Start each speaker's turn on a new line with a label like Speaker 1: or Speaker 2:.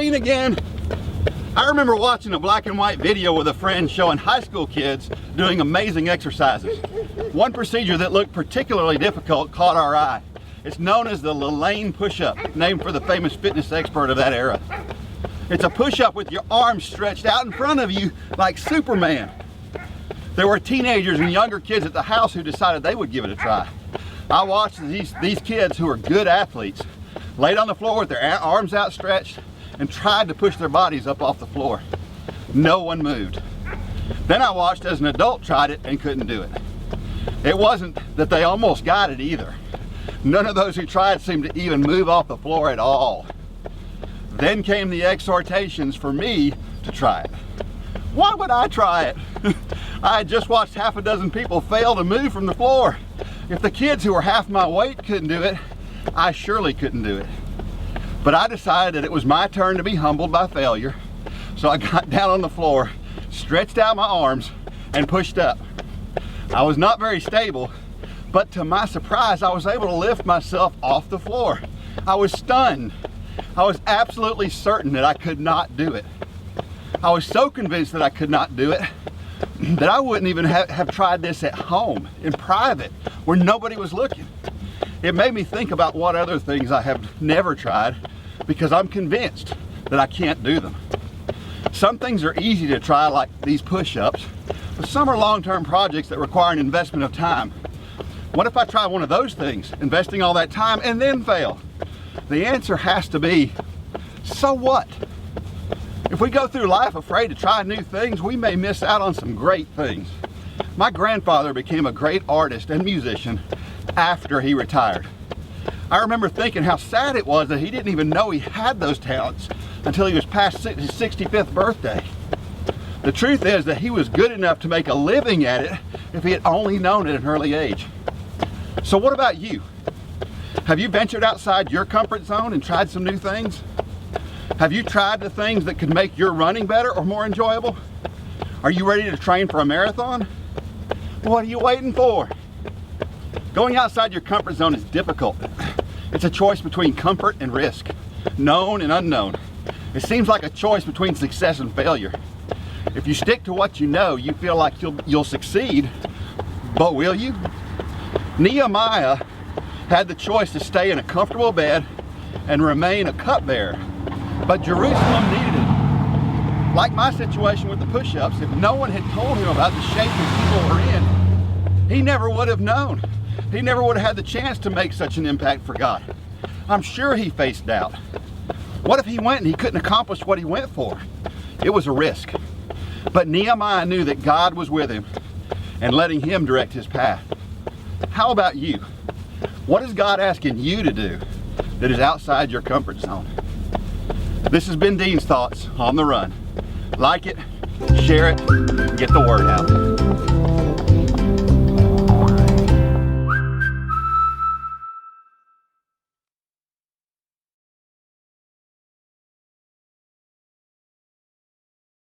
Speaker 1: rain again. I remember watching a black and white video with a friend showing high school kids doing amazing exercises. One procedure that looked particularly difficult caught our eye. It's known as the Lane push-up, named for the famous fitness expert of that era. It's a push-up with your arms stretched out in front of you like Superman. There were teenagers and younger kids at the house who decided they would give it a try. I watched these kids who are good athletes laid on the floor with their arms outstretched and tried to push their bodies up off the floor. No one moved. Then I watched as an adult tried it and couldn't do it. It wasn't that they almost got it either. None of those who tried seemed to even move off the floor at all. Then came the exhortations for me to try it. Why would I try it? I had just watched half a dozen people fail to move from the floor. If the kids who were half my weight couldn't do it, I surely couldn't do it. But I decided that it was my turn to be humbled by failure. So I got down on the floor, stretched out my arms, and pushed up. I was not very stable, but to my surprise, I was able to lift myself off the floor. I was stunned. I was absolutely certain that I could not do it. I was so convinced that I could not do it that I wouldn't even have tried this at home, in private, where nobody was looking. It made me think about what other things I have never tried because I'm convinced that I can't do them. Some things are easy to try, like these push-ups, but some are long-term projects that require an investment of time. What if I try one of those things, investing all that time, and then fail? The answer has to be, so what? If we go through life afraid to try new things, we may miss out on some great things. My grandfather became a great artist and musician after he retired. I remember thinking how sad it was that he didn't even know he had those talents until he was past his 65th birthday. The truth is that he was good enough to make a living at it if he had only known it at an early age. So what about you? Have you ventured outside your comfort zone and tried some new things? Have you tried the things that could make your running better or more enjoyable? Are you ready to train for a marathon? What are you waiting for? Going outside your comfort zone is difficult. It's a choice between comfort and risk, known and unknown. It seems like a choice between success and failure. If you stick to what you know, you feel like you'll succeed, but will you? Nehemiah had the choice to stay in a comfortable bed and remain a cupbearer, but Jerusalem needed him. Like my situation with the push-ups, if no one had told him about the shape that people were in, he never would have known. He never would have had the chance to make such an impact for God. I'm sure he faced doubt. What if he went and he couldn't accomplish what he went for? It was a risk. But Nehemiah knew that God was with him and letting him direct his path. How about you? What is God asking you to do that is outside your comfort zone? This has been Dean's Thoughts on the Run. Like it, share it, and get the word out.